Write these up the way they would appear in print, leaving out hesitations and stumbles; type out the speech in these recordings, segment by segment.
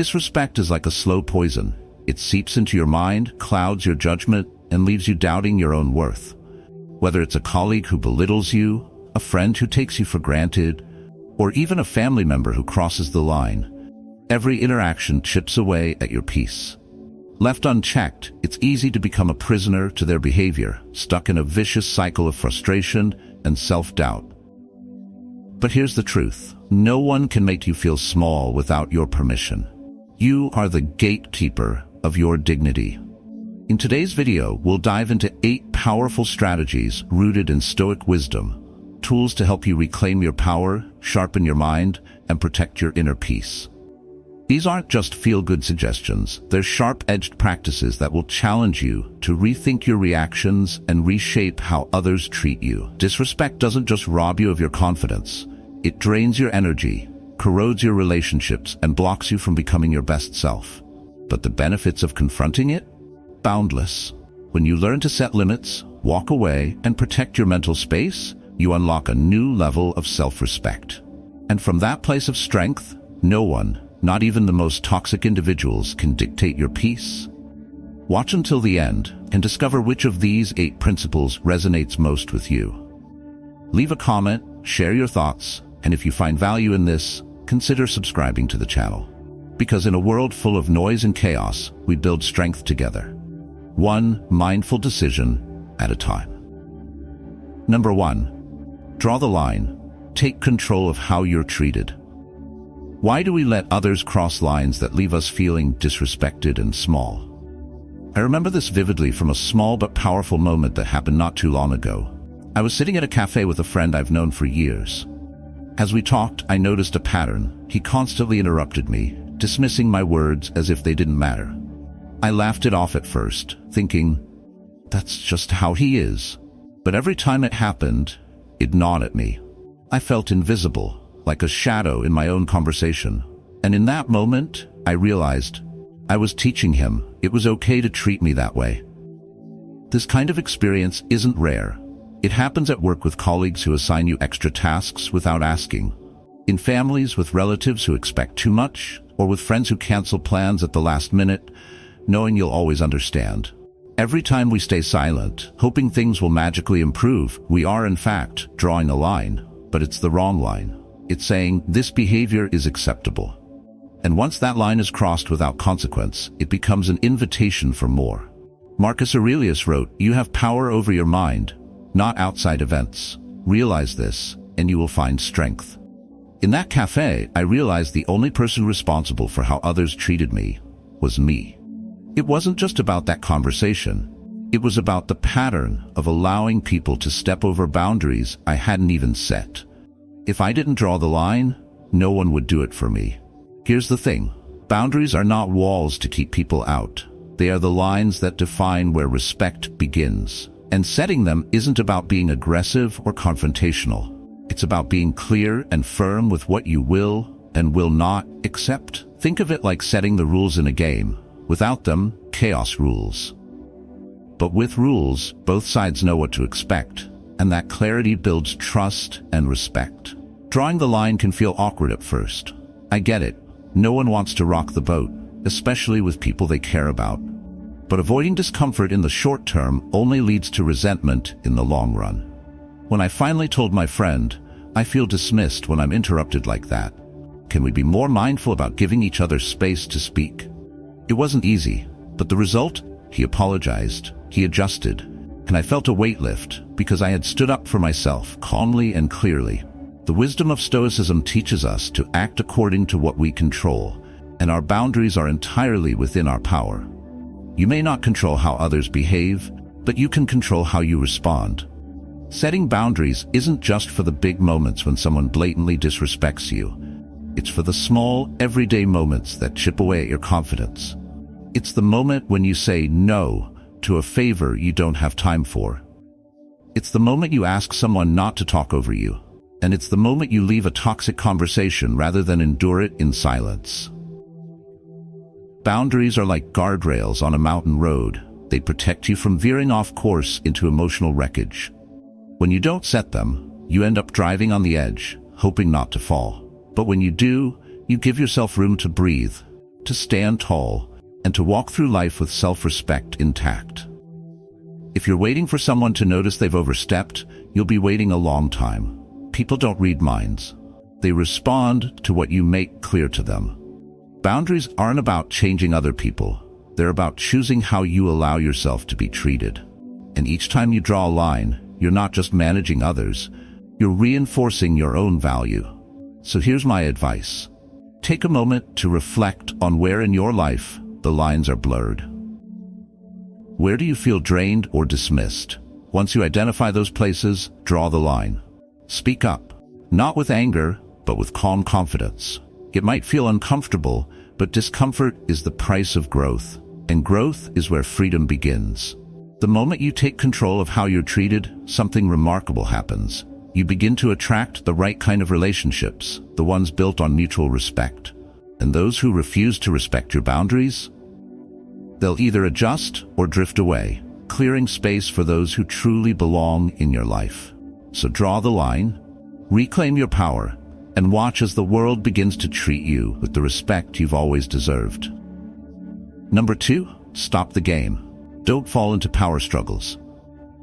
Disrespect is like a slow poison. It seeps into your mind, clouds your judgment, and leaves you doubting your own worth. Whether it's a colleague who belittles you, a friend who takes you for granted, or even a family member who crosses the line, every interaction chips away at your peace. Left unchecked, it's easy to become a prisoner to their behavior, stuck in a vicious cycle of frustration and self-doubt. But here's the truth. No one can make you feel small without your permission. You are the gatekeeper of your dignity. In today's video, we'll dive into 8 powerful strategies rooted in Stoic wisdom, tools to help you reclaim your power, sharpen your mind, and protect your inner peace. These aren't just feel-good suggestions, they're sharp-edged practices that will challenge you to rethink your reactions and reshape how others treat you. Disrespect doesn't just rob you of your confidence, it drains your energy, corrodes your relationships, and blocks you from becoming your best self. But the benefits of confronting it? Boundless. When you learn to set limits, walk away, and protect your mental space, you unlock a new level of self-respect. And from that place of strength, no one, not even the most toxic individuals, can dictate your peace. Watch until the end and discover which of these 8 principles resonates most with you. Leave a comment, share your thoughts, and if you find value in this, consider subscribing to the channel. Because in a world full of noise and chaos, we build strength together. One mindful decision at a time. Number 1. Draw the line. Take control of how you're treated. Why do we let others cross lines that leave us feeling disrespected and small? I remember this vividly from a small but powerful moment that happened not too long ago. I was sitting at a cafe with a friend I've known for years. As we talked, I noticed a pattern. He constantly interrupted me, dismissing my words as if they didn't matter. I laughed it off at first, thinking, that's just how he is. But every time it happened, it gnawed at me. I felt invisible, like a shadow in my own conversation. And in that moment, I realized I was teaching him it was okay to treat me that way. This kind of experience isn't rare. It happens at work with colleagues who assign you extra tasks without asking, in families with relatives who expect too much, or with friends who cancel plans at the last minute, knowing you'll always understand. Every time we stay silent, hoping things will magically improve, we are in fact drawing a line, but it's the wrong line. It's saying this behavior is acceptable. And once that line is crossed without consequence, it becomes an invitation for more. Marcus Aurelius wrote, "You have power over your mind, not outside events. Realize this, and you will find strength." In that cafe, I realized the only person responsible for how others treated me was me. It wasn't just about that conversation. It was about the pattern of allowing people to step over boundaries I hadn't even set. If I didn't draw the line, no one would do it for me. Here's the thing. Boundaries are not walls to keep people out. They are the lines that define where respect begins. And setting them isn't about being aggressive or confrontational. It's about being clear and firm with what you will and will not accept. Think of it like setting the rules in a game. Without them, chaos rules. But with rules, both sides know what to expect, and that clarity builds trust and respect. Drawing the line can feel awkward at first. I get it. No one wants to rock the boat, especially with people they care about. But avoiding discomfort in the short term only leads to resentment in the long run. When I finally told my friend, "I feel dismissed when I'm interrupted like that. Can we be more mindful about giving each other space to speak?" It wasn't easy, but the result? He apologized, he adjusted, and I felt a weight lift because I had stood up for myself calmly and clearly. The wisdom of Stoicism teaches us to act according to what we control, and our boundaries are entirely within our power. You may not control how others behave, but you can control how you respond. Setting boundaries isn't just for the big moments when someone blatantly disrespects you. It's for the small, everyday moments that chip away at your confidence. It's the moment when you say no to a favor you don't have time for. It's the moment you ask someone not to talk over you. And it's the moment you leave a toxic conversation rather than endure it in silence. Boundaries are like guardrails on a mountain road. They protect you from veering off course into emotional wreckage. When you don't set them, you end up driving on the edge, hoping not to fall. But when you do, you give yourself room to breathe. to stand tall, and to walk through life with self-respect intact. If you're waiting for someone to notice they've overstepped, you'll be waiting a long time. People don't read minds. They respond to what you make clear to them. Boundaries aren't about changing other people. They're about choosing how you allow yourself to be treated. And each time you draw a line, you're not just managing others, you're reinforcing your own value. So here's my advice. Take a moment to reflect on where in your life the lines are blurred. Where do you feel drained or dismissed? Once you identify those places, draw the line. Speak up, not with anger, but with calm confidence. It might feel uncomfortable, but discomfort is the price of growth, and growth is where freedom begins. The moment you take control of how you're treated, something remarkable happens. You begin to attract the right kind of relationships, the ones built on mutual respect. And those who refuse to respect your boundaries, they'll either adjust or drift away, clearing space for those who truly belong in your life. So draw the line, reclaim your power, and watch as the world begins to treat you with the respect you've always deserved. Number 2, stop the game. Don't fall into power struggles.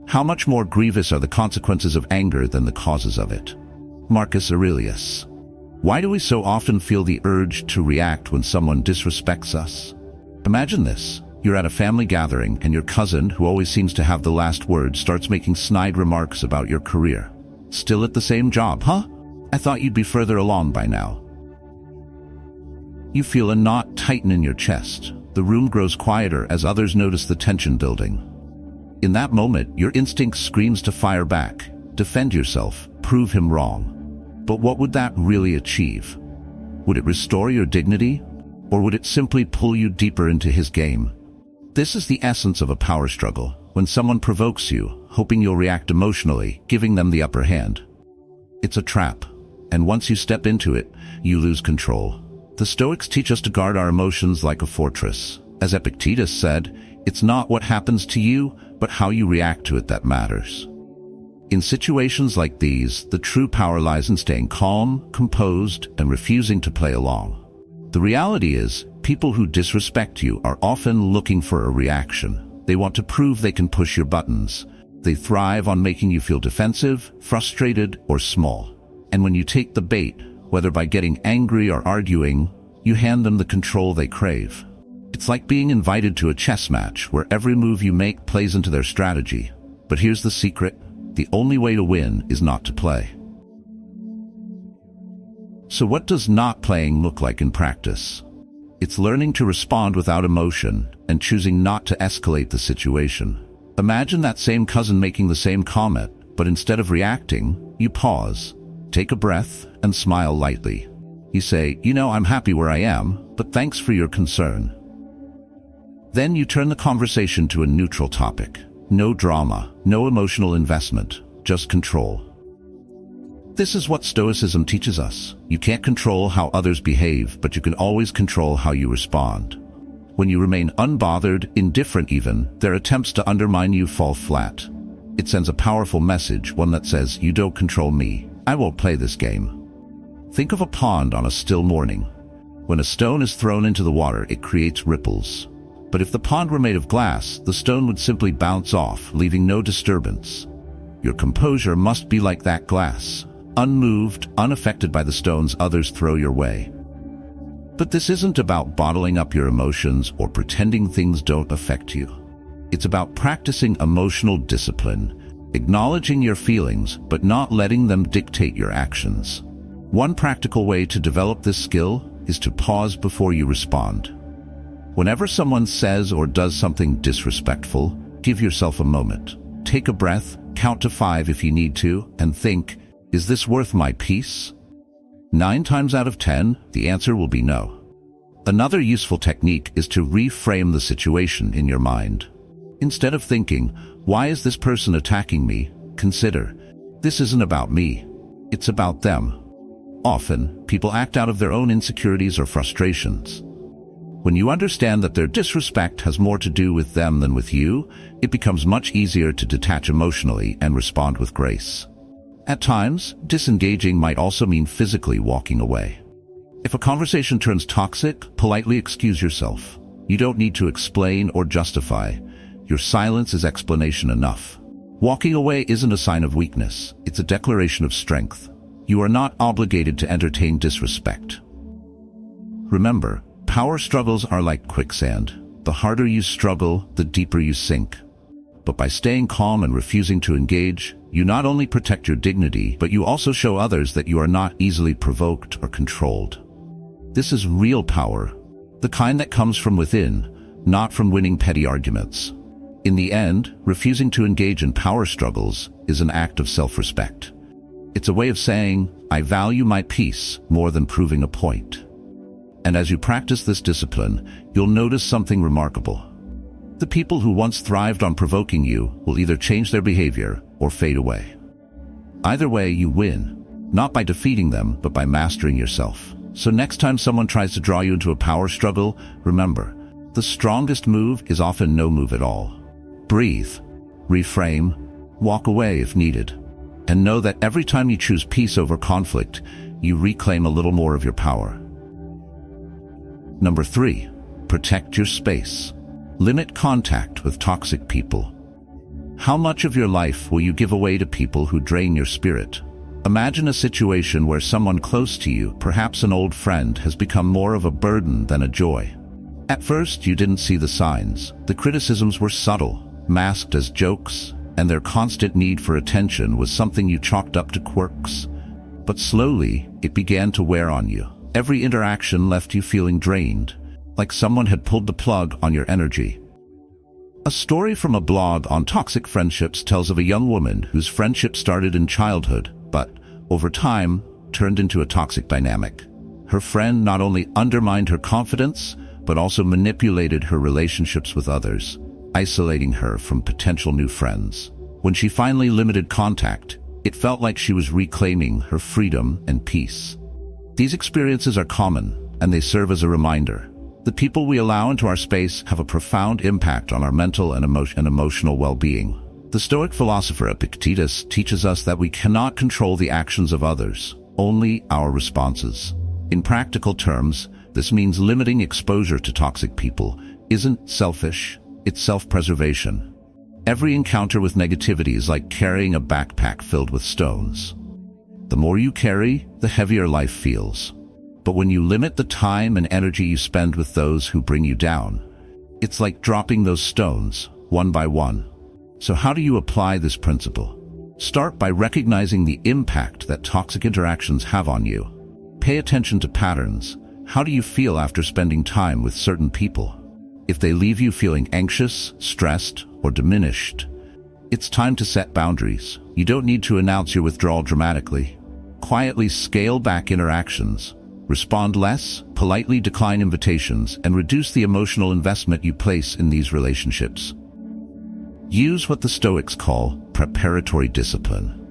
How much more grievous are the consequences of anger than the causes of it? Marcus Aurelius. Why do we so often feel the urge to react when someone disrespects us? Imagine this. You're at a family gathering and your cousin, who always seems to have the last word, starts making snide remarks about your career. Still at the same job, huh? I thought you'd be further along by now. You feel a knot tighten in your chest. The room grows quieter as others notice the tension building. In that moment, your instinct screams to fire back, defend yourself, prove him wrong. But what would that really achieve? Would it restore your dignity, or would it simply pull you deeper into his game? This is the essence of a power struggle, when someone provokes you, hoping you'll react emotionally, giving them the upper hand. It's a trap, and once you step into it, you lose control. The Stoics teach us to guard our emotions like a fortress. As Epictetus said, it's not what happens to you, but how you react to it that matters. In situations like these, the true power lies in staying calm, composed, and refusing to play along. The reality is, people who disrespect you are often looking for a reaction. They want to prove they can push your buttons. They thrive on making you feel defensive, frustrated, or small. And when you take the bait, whether by getting angry or arguing, you hand them the control they crave. It's like being invited to a chess match where every move you make plays into their strategy. But here's the secret. The only way to win is not to play. So what does not playing look like in practice? It's learning to respond without emotion and choosing not to escalate the situation. Imagine that same cousin making the same comment, but instead of reacting, you pause, take a breath, and smile lightly. You say, I'm happy where I am, but thanks for your concern. Then you turn the conversation to a neutral topic. No drama, no emotional investment, just control. This is what Stoicism teaches us. You can't control how others behave, but you can always control how you respond. When you remain unbothered, indifferent even, their attempts to undermine you fall flat. It sends a powerful message, one that says, you don't control me. I won't play this game. Think of a pond on a still morning. When a stone is thrown into the water, it creates ripples. But if the pond were made of glass, the stone would simply bounce off, leaving no disturbance. Your composure must be like that glass, unmoved, unaffected by the stones others throw your way. But this isn't about bottling up your emotions or pretending things don't affect you. It's about practicing emotional discipline, acknowledging your feelings, but not letting them dictate your actions. One practical way to develop this skill is to pause before you respond. Whenever someone says or does something disrespectful, give yourself a moment. Take a breath, count to 5 if you need to, and think, is this worth my peace? 9 times out of 10, the answer will be no. Another useful technique is to reframe the situation in your mind. Instead of thinking, why is this person attacking me? Consider, this isn't about me. It's about them. Often, people act out of their own insecurities or frustrations. When you understand that their disrespect has more to do with them than with you, it becomes much easier to detach emotionally and respond with grace. At times, disengaging might also mean physically walking away. If a conversation turns toxic, politely excuse yourself. You don't need to explain or justify. Your silence is explanation enough. Walking away isn't a sign of weakness, it's a declaration of strength. You are not obligated to entertain disrespect. Remember, power struggles are like quicksand. The harder you struggle, the deeper you sink. But by staying calm and refusing to engage, you not only protect your dignity, but you also show others that you are not easily provoked or controlled. This is real power, the kind that comes from within, not from winning petty arguments. In the end, refusing to engage in power struggles is an act of self-respect. It's a way of saying, I value my peace more than proving a point. And as you practice this discipline, you'll notice something remarkable. The people who once thrived on provoking you will either change their behavior or fade away. Either way, you win, not by defeating them, but by mastering yourself. So next time someone tries to draw you into a power struggle, remember, the strongest move is often no move at all. Breathe, reframe, walk away if needed, and know that every time you choose peace over conflict, you reclaim a little more of your power. Number 3, protect your space. Limit contact with toxic people. How much of your life will you give away to people who drain your spirit? Imagine a situation where someone close to you, perhaps an old friend, has become more of a burden than a joy. At first, you didn't see the signs. The criticisms were subtle, masked as jokes, and their constant need for attention was something you chalked up to quirks. But slowly, it began to wear on you. Every interaction left you feeling drained, like someone had pulled the plug on your energy. A story from a blog on toxic friendships tells of a young woman whose friendship started in childhood, but, over time, turned into a toxic dynamic. Her friend not only undermined her confidence, but also manipulated her relationships with others, isolating her from potential new friends. When she finally limited contact, it felt like she was reclaiming her freedom and peace. These experiences are common, and they serve as a reminder. The people we allow into our space have a profound impact on our mental and emotional well-being. The Stoic philosopher Epictetus teaches us that we cannot control the actions of others, only our responses. In practical terms, this means limiting exposure to toxic people isn't selfish, it's self-preservation. Every encounter with negativity is like carrying a backpack filled with stones. The more you carry, the heavier life feels. But when you limit the time and energy you spend with those who bring you down, it's like dropping those stones, one by one. So how do you apply this principle? Start by recognizing the impact that toxic interactions have on you. Pay attention to patterns. How do you feel after spending time with certain people? If they leave you feeling anxious, stressed, or diminished, it's time to set boundaries. You don't need to announce your withdrawal dramatically. Quietly scale back interactions. Respond less, politely decline invitations, and reduce the emotional investment you place in these relationships. Use what the Stoics call preparatory discipline.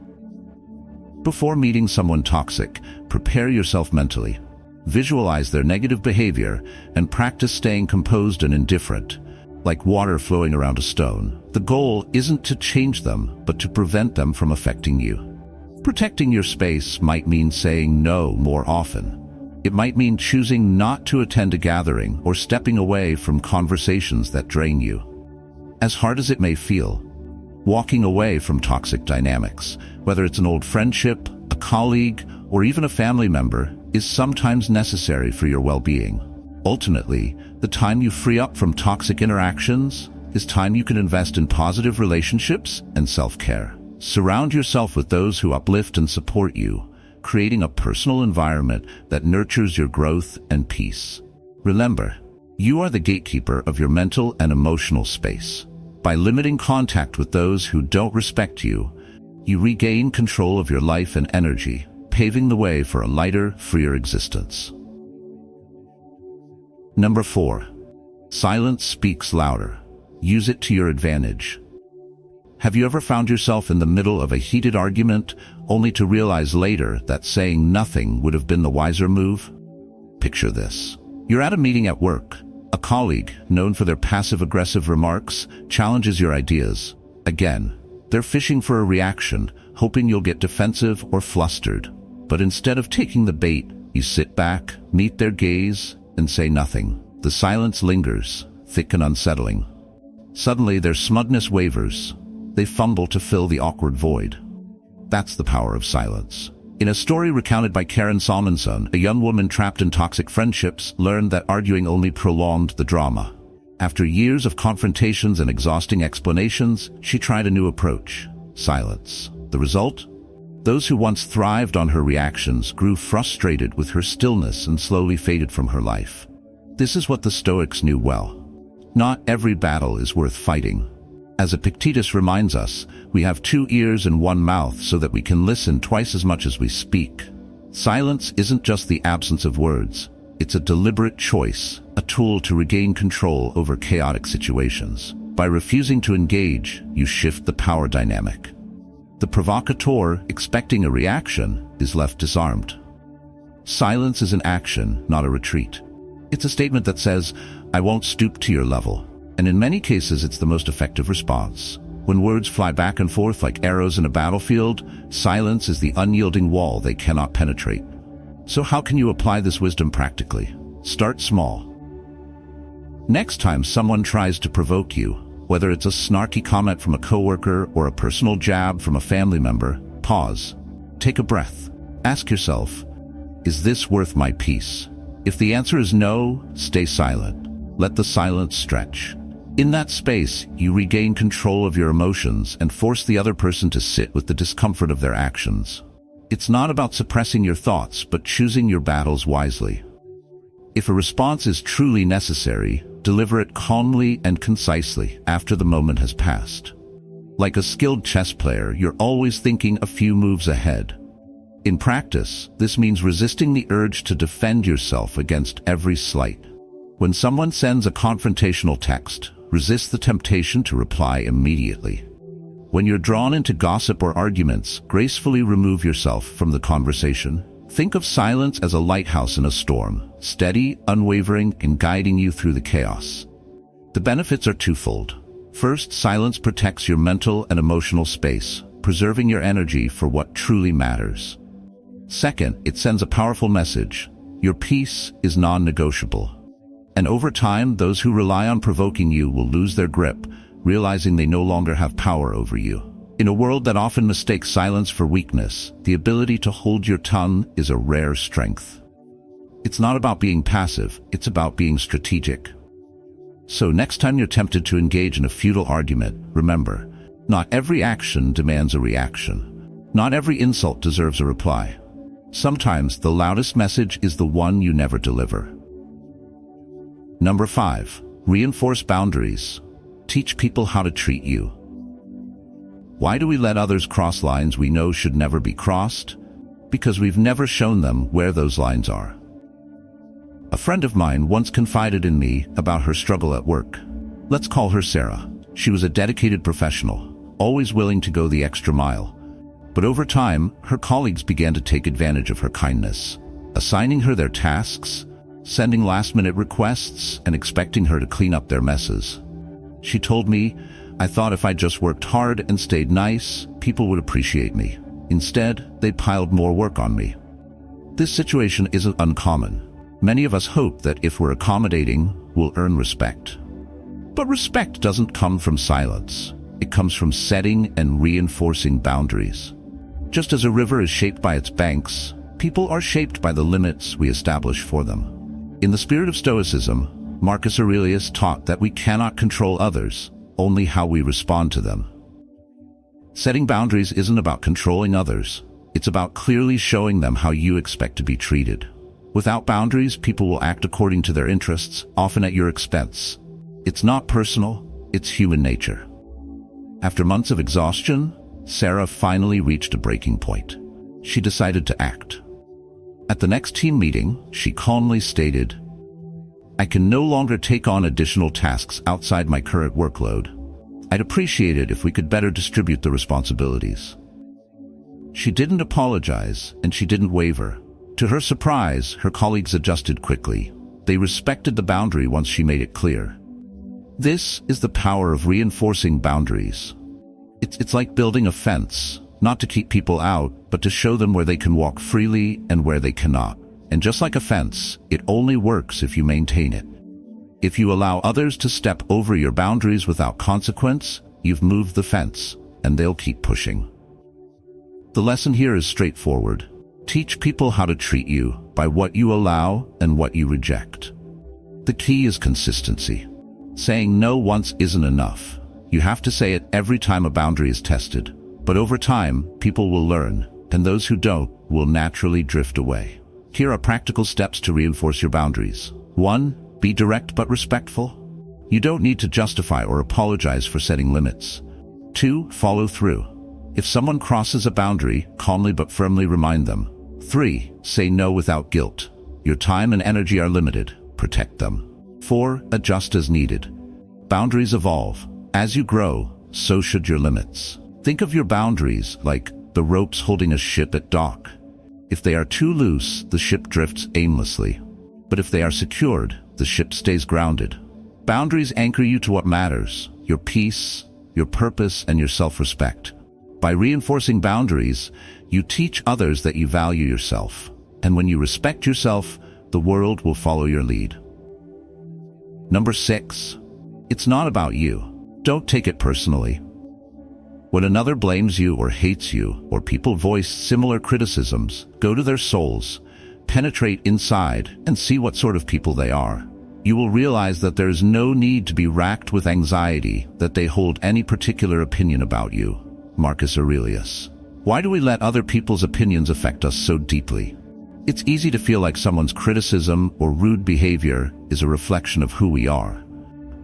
Before meeting someone toxic, prepare yourself mentally. Visualize their negative behavior and practice staying composed and indifferent, like water flowing around a stone. The goal isn't to change them, but to prevent them from affecting you. Protecting your space might mean saying no more often. It might mean choosing not to attend a gathering or stepping away from conversations that drain you. As hard as it may feel, walking away from toxic dynamics, whether it's an old friendship, a colleague, or even a family member, is sometimes necessary for your well-being. Ultimately, the time you free up from toxic interactions is time you can invest in positive relationships and self-care. Surround yourself with those who uplift and support you, creating a personal environment that nurtures your growth and peace. Remember, you are the gatekeeper of your mental and emotional space. By limiting contact with those who don't respect you, you regain control of your life and energy, paving the way for a lighter, freer existence. Number 4. Silence speaks louder. Use it to your advantage. Have you ever found yourself in the middle of a heated argument, only to realize later that saying nothing would have been the wiser move? Picture this. You're at a meeting at work. A colleague, known for their passive-aggressive remarks, challenges your ideas. Again, they're fishing for a reaction, hoping you'll get defensive or flustered. But instead of taking the bait, You sit back, meet their gaze, and say nothing. The silence lingers, thick and unsettling. Suddenly their smugness wavers. They fumble to fill the awkward void. That's the power of silence. In a story recounted by Karen Salmonson, a young woman trapped in toxic friendships learned that arguing only prolonged the drama. After years of confrontations and exhausting explanations, she tried a new approach: silence. The result? Those who once thrived on her reactions grew frustrated with her stillness and slowly faded from her life. This is what the Stoics knew well. Not every battle is worth fighting. As Epictetus reminds us, we have 2 ears and 1 mouth so that we can listen twice as much as we speak. Silence isn't just the absence of words. It's a deliberate choice, a tool to regain control over chaotic situations. By refusing to engage, you shift the power dynamic. The provocateur, expecting a reaction, is left disarmed. Silence is an action, not a retreat. It's a statement that says, "I won't stoop to your level." And in many cases, it's the most effective response. When words fly back and forth like arrows in a battlefield, silence is the unyielding wall they cannot penetrate. So how can you apply this wisdom practically? Start small. Next time someone tries to provoke you, whether it's a snarky comment from a coworker or a personal jab from a family member, pause. Take a breath. Ask yourself, is this worth my peace? If the answer is no, stay silent. Let the silence stretch. In that space, you regain control of your emotions and force the other person to sit with the discomfort of their actions. It's not about suppressing your thoughts, but choosing your battles wisely. If a response is truly necessary, deliver it calmly and concisely after the moment has passed. Like a skilled chess player, you're always thinking a few moves ahead. In practice, this means resisting the urge to defend yourself against every slight. When someone sends a confrontational text, resist the temptation to reply immediately. When you're drawn into gossip or arguments, gracefully remove yourself from the conversation. Think of silence as a lighthouse in a storm, steady, unwavering, and guiding you through the chaos. The benefits are twofold. First, silence protects your mental and emotional space, preserving your energy for what truly matters. Second, it sends a powerful message. Your peace is non-negotiable. And over time, those who rely on provoking you will lose their grip, realizing they no longer have power over you. In a world that often mistakes silence for weakness, the ability to hold your tongue is a rare strength. It's not about being passive, it's about being strategic. So next time you're tempted to engage in a futile argument, remember, not every action demands a reaction. Not every insult deserves a reply. Sometimes the loudest message is the one you never deliver. Number 5. Reinforce boundaries. Teach people how to treat you. Why do we let others cross lines we know should never be crossed? Because we've never shown them where those lines are. A friend of mine once confided in me about her struggle at work. Let's call her Sarah. She was a dedicated professional, always willing to go the extra mile. But over time, her colleagues began to take advantage of her kindness, assigning her their tasks, sending last-minute requests, and expecting her to clean up their messes. She told me, "I thought if I just worked hard and stayed nice, people would appreciate me. Instead, they piled more work on me." This situation isn't uncommon. Many of us hope that if we're accommodating, we'll earn respect. But respect doesn't come from silence. It comes from setting and reinforcing boundaries. Just as a river is shaped by its banks, people are shaped by the limits we establish for them. In the spirit of Stoicism, Marcus Aurelius taught that we cannot control others, only how we respond to them. Setting boundaries isn't about controlling others. It's about clearly showing them how you expect to be treated. Without boundaries, people will act according to their interests, often at your expense. It's not personal, it's human nature. After months of exhaustion, Sarah finally reached a breaking point. She decided to act. At the next team meeting, she calmly stated, "I can no longer take on additional tasks outside my current workload. I'd appreciate it if we could better distribute the responsibilities." She didn't apologize, and she didn't waver. To her surprise, her colleagues adjusted quickly. They respected the boundary once she made it clear. This is the power of reinforcing boundaries. It's like building a fence, not to keep people out, but to show them where they can walk freely and where they cannot. And just like a fence, it only works if you maintain it. If you allow others to step over your boundaries without consequence, you've moved the fence, and they'll keep pushing. The lesson here is straightforward. Teach people how to treat you by what you allow and what you reject. The key is consistency. Saying no once isn't enough. You have to say it every time a boundary is tested. But over time, people will learn, and those who don't will naturally drift away. Here are practical steps to reinforce your boundaries. 1. Be direct but respectful. You don't need to justify or apologize for setting limits. 2. Follow through. If someone crosses a boundary, calmly but firmly remind them. 3. Say no without guilt. Your time and energy are limited. Protect them. 4. Adjust as needed. Boundaries evolve. As you grow, so should your limits. Think of your boundaries like the ropes holding a ship at dock. If they are too loose, the ship drifts aimlessly. But if they are secured, the ship stays grounded. Boundaries anchor you to what matters, your peace, your purpose, and your self-respect. By reinforcing boundaries, you teach others that you value yourself. And when you respect yourself, the world will follow your lead. Number 6. It's not about you. Don't take it personally. When another blames you or hates you, or people voice similar criticisms, go to their souls, penetrate inside, and see what sort of people they are. You will realize that there is no need to be racked with anxiety that they hold any particular opinion about you. Marcus Aurelius. Why do we let other people's opinions affect us so deeply? It's easy to feel like someone's criticism or rude behavior is a reflection of who we are.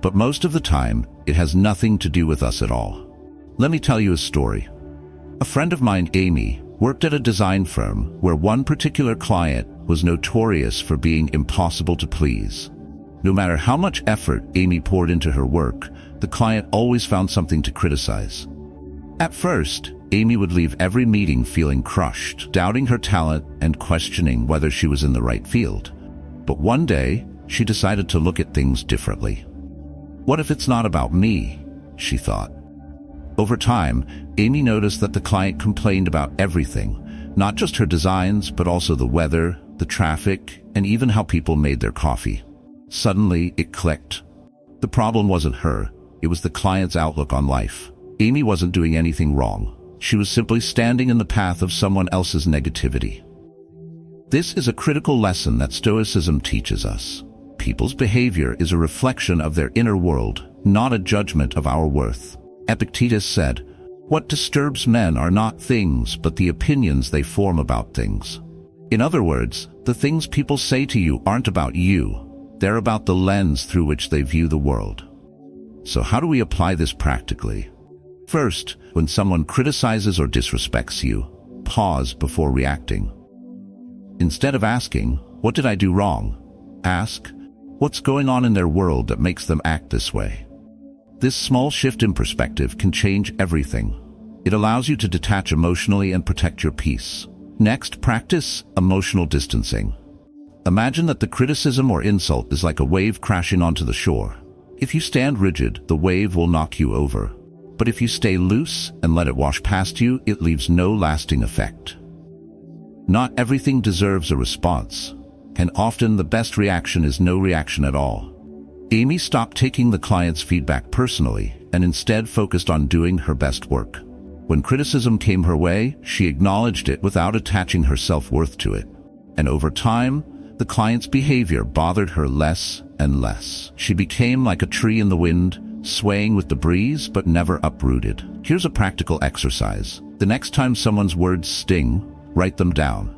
But most of the time, it has nothing to do with us at all. Let me tell you a story. A friend of mine, Amy, worked at a design firm where one particular client was notorious for being impossible to please. No matter how much effort Amy poured into her work, the client always found something to criticize. At first, Amy would leave every meeting feeling crushed, doubting her talent and questioning whether she was in the right field. But one day, she decided to look at things differently. What if it's not about me? She thought. Over time, Amy noticed that the client complained about everything, not just her designs, but also the weather, the traffic, and even how people made their coffee. Suddenly, it clicked. The problem wasn't her, it was the client's outlook on life. Amy wasn't doing anything wrong. She was simply standing in the path of someone else's negativity. This is a critical lesson that Stoicism teaches us. People's behavior is a reflection of their inner world, not a judgment of our worth. Epictetus said, "What disturbs men are not things, but the opinions they form about things." In other words, the things people say to you aren't about you. They're about the lens through which they view the world. So how do we apply this practically? First, when someone criticizes or disrespects you, pause before reacting. Instead of asking, "What did I do wrong?" ask, "What's going on in their world that makes them act this way?" This small shift in perspective can change everything. It allows you to detach emotionally and protect your peace. Next, practice emotional distancing. Imagine that the criticism or insult is like a wave crashing onto the shore. If you stand rigid, the wave will knock you over. But if you stay loose and let it wash past you, it leaves no lasting effect. Not everything deserves a response, and often the best reaction is no reaction at all. Amy stopped taking the client's feedback personally and instead focused on doing her best work. When criticism came her way, she acknowledged it without attaching her self-worth to it. And over time, the client's behavior bothered her less and less. She became like a tree in the wind, swaying with the breeze but never uprooted. Here's a practical exercise. The next time someone's words sting, write them down.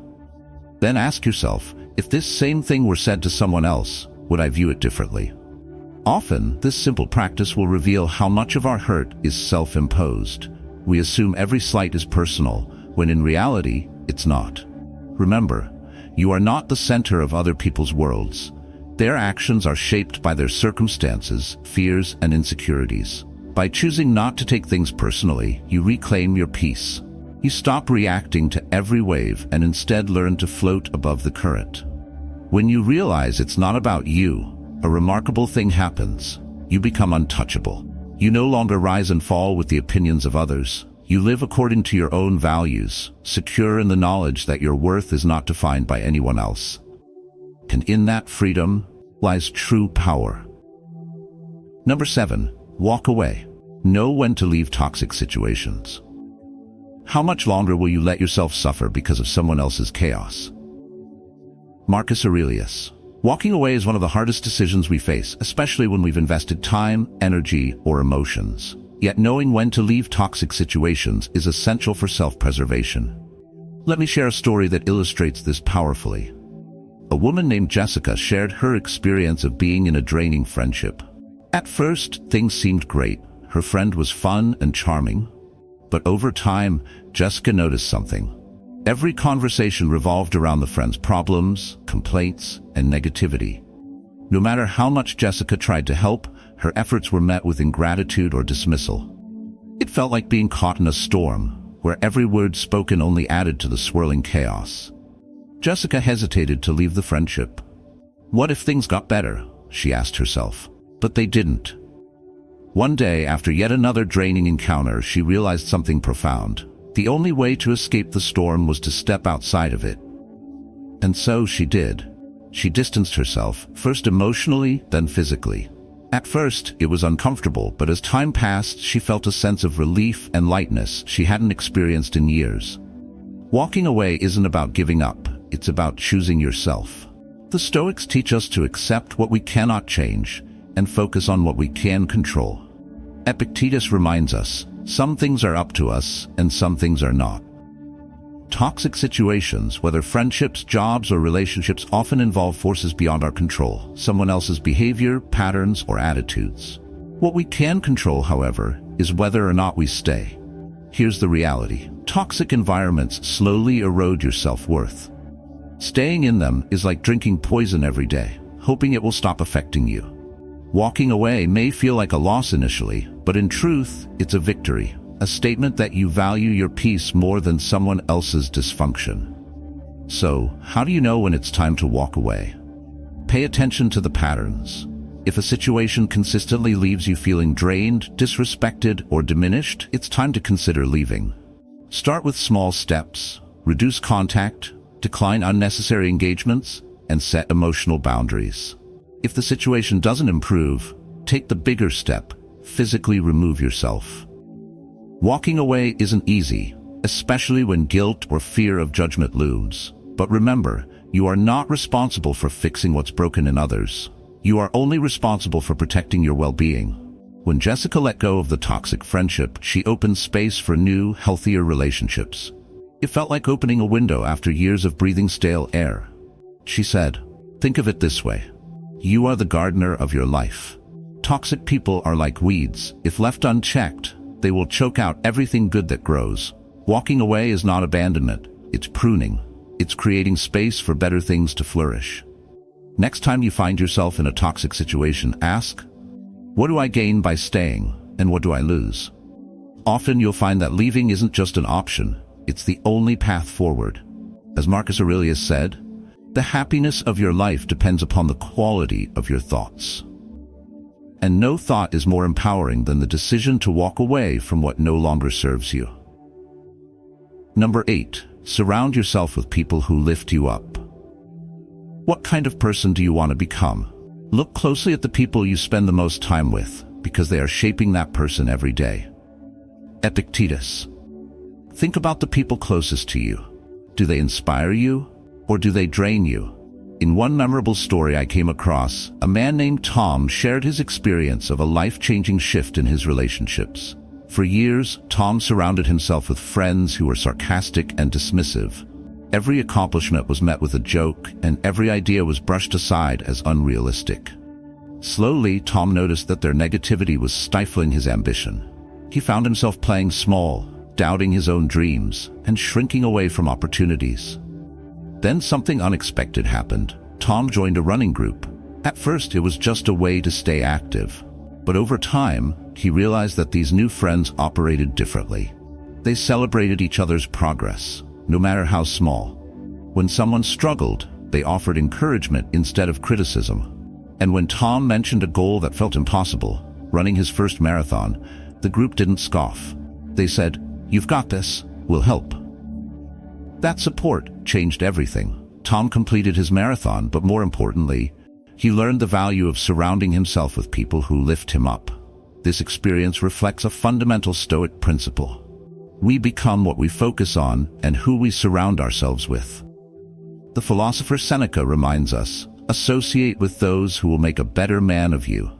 Then ask yourself, if this same thing were said to someone else, would I view it differently? Often, this simple practice will reveal how much of our hurt is self-imposed. We assume every slight is personal, when in reality, it's not. Remember, you are not the center of other people's worlds. Their actions are shaped by their circumstances, fears, and insecurities. By choosing not to take things personally, you reclaim your peace. You stop reacting to every wave and instead learn to float above the current. When you realize it's not about you, a remarkable thing happens. You become untouchable. You no longer rise and fall with the opinions of others. You live according to your own values, secure in the knowledge that your worth is not defined by anyone else. And in that freedom lies true power. Number 7. Walk away. Know when to leave toxic situations. How much longer will you let yourself suffer because of someone else's chaos? Marcus Aurelius. Walking away is one of the hardest decisions we face, especially when we've invested time, energy, or emotions. Yet knowing when to leave toxic situations is essential for self-preservation. Let me share a story that illustrates this powerfully. A woman named Jessica shared her experience of being in a draining friendship. At first, things seemed great. Her friend was fun and charming. But over time, Jessica noticed something. Every conversation revolved around the friend's problems, complaints, and negativity. No matter how much Jessica tried to help, her efforts were met with ingratitude or dismissal. It felt like being caught in a storm, where every word spoken only added to the swirling chaos. Jessica hesitated to leave the friendship. What if things got better? She asked herself. But they didn't. One day, after yet another draining encounter, she realized something profound. The only way to escape the storm was to step outside of it. And so she did. She distanced herself, first emotionally, then physically. At first, it was uncomfortable, but as time passed, she felt a sense of relief and lightness she hadn't experienced in years. Walking away isn't about giving up, it's about choosing yourself. The Stoics teach us to accept what we cannot change and focus on what we can control. Epictetus reminds us, some things are up to us and some things are not. Toxic situations, whether friendships, jobs, or relationships, often involve forces beyond our control, someone else's behavior, patterns, or attitudes. What we can control, however, is whether or not we stay. Here's the reality. Toxic environments slowly erode your self-worth. Staying in them is like drinking poison every day, hoping it will stop affecting you. Walking away may feel like a loss initially, but in truth, it's a victory. A statement that you value your peace more than someone else's dysfunction. So, how do you know when it's time to walk away? Pay attention to the patterns. If a situation consistently leaves you feeling drained, disrespected, or diminished, it's time to consider leaving. Start with small steps. Reduce contact, decline unnecessary engagements, and set emotional boundaries. If the situation doesn't improve, take the bigger step. Physically remove yourself. Walking away isn't easy, especially when guilt or fear of judgment looms. But remember, you are not responsible for fixing what's broken in others. You are only responsible for protecting your well-being. When Jessica let go of the toxic friendship, she opened space for new, healthier relationships. It felt like opening a window after years of breathing stale air. She said, "Think of it this way. You are the gardener of your life. Toxic people are like weeds. If left unchecked, they will choke out everything good that grows. Walking away is not abandonment, it's pruning. It's creating space for better things to flourish." Next time you find yourself in a toxic situation, ask, what do I gain by staying, and what do I lose? Often you'll find that leaving isn't just an option, it's the only path forward. As Marcus Aurelius said, the happiness of your life depends upon the quality of your thoughts. And no thought is more empowering than the decision to walk away from what no longer serves you. Number 8. Surround yourself with people who lift you up. What kind of person do you want to become? Look closely at the people you spend the most time with, because they are shaping that person every day. Epictetus. Think about the people closest to you. Do they inspire you, or do they drain you? In one memorable story I came across, a man named Tom shared his experience of a life-changing shift in his relationships. For years, Tom surrounded himself with friends who were sarcastic and dismissive. Every accomplishment was met with a joke, and every idea was brushed aside as unrealistic. Slowly, Tom noticed that their negativity was stifling his ambition. He found himself playing small, doubting his own dreams, and shrinking away from opportunities. Then something unexpected happened. Tom joined a running group. At first, it was just a way to stay active. But over time, he realized that these new friends operated differently. They celebrated each other's progress, no matter how small. When someone struggled, they offered encouragement instead of criticism. And when Tom mentioned a goal that felt impossible, running his first marathon, the group didn't scoff. They said, "You've got this, we'll help." That support changed everything. Tom completed his marathon, but more importantly, he learned the value of surrounding himself with people who lift him up. This experience reflects a fundamental Stoic principle. We become what we focus on and who we surround ourselves with. The philosopher Seneca reminds us, associate with those who will make a better man of you.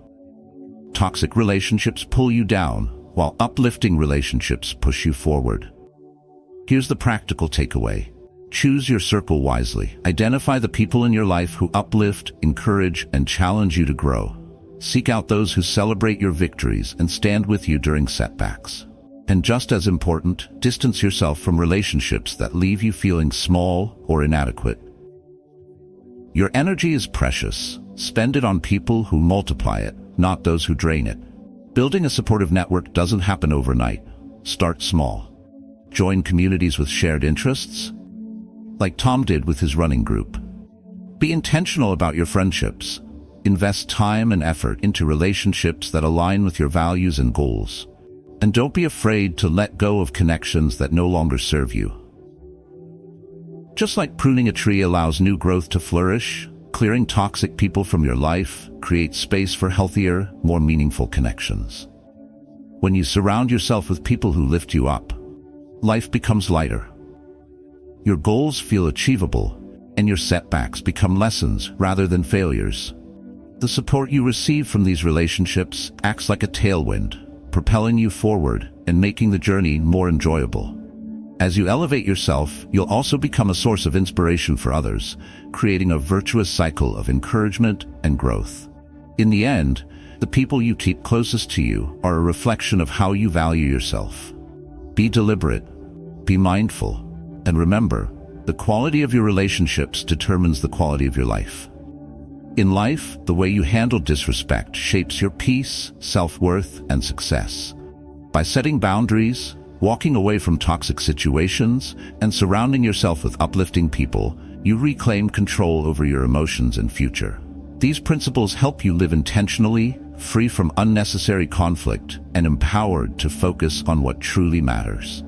Toxic relationships pull you down, while uplifting relationships push you forward. Here's the practical takeaway. Choose your circle wisely. Identify the people in your life who uplift, encourage, and challenge you to grow. Seek out those who celebrate your victories and stand with you during setbacks. And just as important, distance yourself from relationships that leave you feeling small or inadequate. Your energy is precious. Spend it on people who multiply it, not those who drain it. Building a supportive network doesn't happen overnight. Start small. Join communities with shared interests, like Tom did with his running group. Be intentional about your friendships. Invest time and effort into relationships that align with your values and goals. And don't be afraid to let go of connections that no longer serve you. Just like pruning a tree allows new growth to flourish, clearing toxic people from your life creates space for healthier, more meaningful connections. When you surround yourself with people who lift you up, life becomes lighter. Your goals feel achievable, and your setbacks become lessons rather than failures. The support you receive from these relationships acts like a tailwind, propelling you forward and making the journey more enjoyable. As you elevate yourself, you'll also become a source of inspiration for others, creating a virtuous cycle of encouragement and growth. In the end, the people you keep closest to you are a reflection of how you value yourself. Be deliberate, be mindful, and remember, the quality of your relationships determines the quality of your life. In life, the way you handle disrespect shapes your peace, self-worth, and success. By setting boundaries, walking away from toxic situations, and surrounding yourself with uplifting people, you reclaim control over your emotions and future. These principles help you live intentionally, free from unnecessary conflict, and empowered to focus on what truly matters.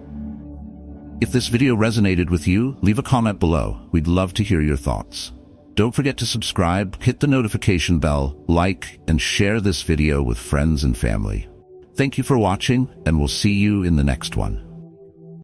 If this video resonated with you, leave a comment below. We'd love to hear your thoughts. Don't forget to subscribe, hit the notification bell, like, and share this video with friends and family. Thank you for watching, and we'll see you in the next one.